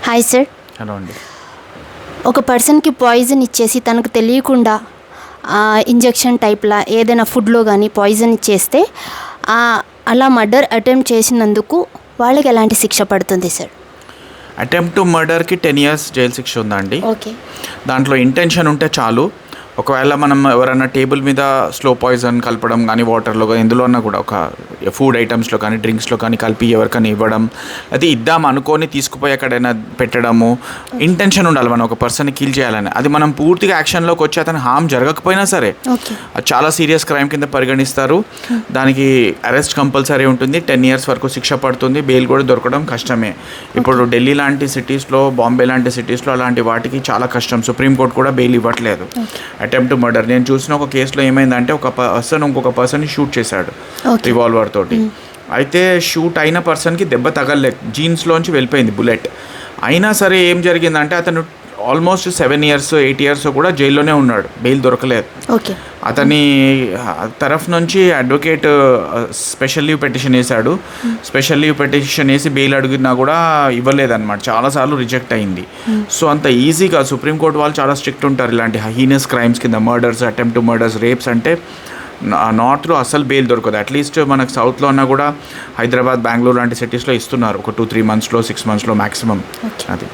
Hi sir. Hello అండి. ఒక పర్సన్కి పాయిజన్ ఇచ్చేసి తనకు తెలియకుండా ఇంజెక్షన్ టైప్లా ఏదైనా ఫుడ్లో కానీ పాయిజన్ ఇచ్చేస్తే అలా మర్డర్ అటెంప్ట్ చేసినందుకు వాళ్ళకి ఎలాంటి శిక్ష పడుతుంది సార్? అటెంప్ట్ టు మర్డర్కి 10 years జైలు శిక్ష ఉందండి. ఓకే. దాంట్లో ఇంటెన్షన్ ఉంటే చాలు. ఒకవేళ మనం ఎవరైనా టేబుల్ మీద స్లో పాయిజన్ కలపడం కానీ వాటర్లో కానీ ఎందులో అన్నా కూడా ఒక ఫుడ్ ఐటమ్స్లో కానీ డ్రింక్స్లో కానీ కలిపి ఎవరికైనా ఇవ్వడం, అది ఇద్దాం అనుకొని తీసుకుపోయి ఎక్కడైనా పెట్టడము, ఇంటెన్షన్ ఉండాలి మనం ఒక పర్సన్ని కిల్ చేయాలని. అది మనం పూర్తిగా యాక్షన్లోకి వచ్చి అతను హామ్ జరగకపోయినా సరే అది చాలా సీరియస్ క్రైమ్ కింద పరిగణిస్తారు. దానికి అరెస్ట్ కంపల్సరీ ఉంటుంది. 10 years వరకు శిక్ష పడుతుంది. బెయిల్ కూడా దొరకడం కష్టమే. ఇప్పుడు ఢిల్లీ లాంటి సిటీస్లో, బాంబే లాంటి సిటీస్లో అలాంటి వాటికి చాలా కష్టం. సుప్రీంకోర్టు కూడా బెయిల్ ఇవ్వట్లేదు. అటెంప్ట్ టు మర్డర్ నేను చూసిన ఒక కేసులో ఏమైందంటే ఒక పర్సన్ ఇంకొక పర్సన్ని షూట్ చేశాడు రివాల్వర్ తోటి. అయితే షూట్ అయిన పర్సన్కి దెబ్బ తగలలేదు, జీన్స్లోంచి వెళ్ళిపోయింది బుల్లెట్. అయినా సరే ఏం జరిగిందంటే అతను ఆల్మోస్ట్ 7 years 8 years కూడా జైల్లోనే ఉన్నాడు. బెయిల్ దొరకలేదు. అతని తరఫు నుంచి అడ్వకేట్ స్పెషల్ లీవ్ పెటిషన్ వేశాడు. స్పెషల్ లీవ్ పెటిషన్ వేసి బెయిల్ అడిగినా కూడా ఇవ్వలేదన్నమాట. చాలాసార్లు రిజెక్ట్ అయింది. సో అంత ఈజీగా సుప్రీంకోర్టు వాళ్ళు చాలా స్ట్రిక్ట్ ఉంటారు ఇలాంటి హీనస్ క్రైమ్స్ కింద. Murders, attempt to murders, rapes అంటే నార్త్లో అసలు బెయిల్ దొరకదు. అట్లీస్ట్ మనకు సౌత్లో అన్నా కూడా హైదరాబాద్, బెంగళూరు లాంటి సిటీస్లో ఇస్తున్నారు ఒక 2-3 monthsలో 6 monthsలో మ్యాక్సిమం. అది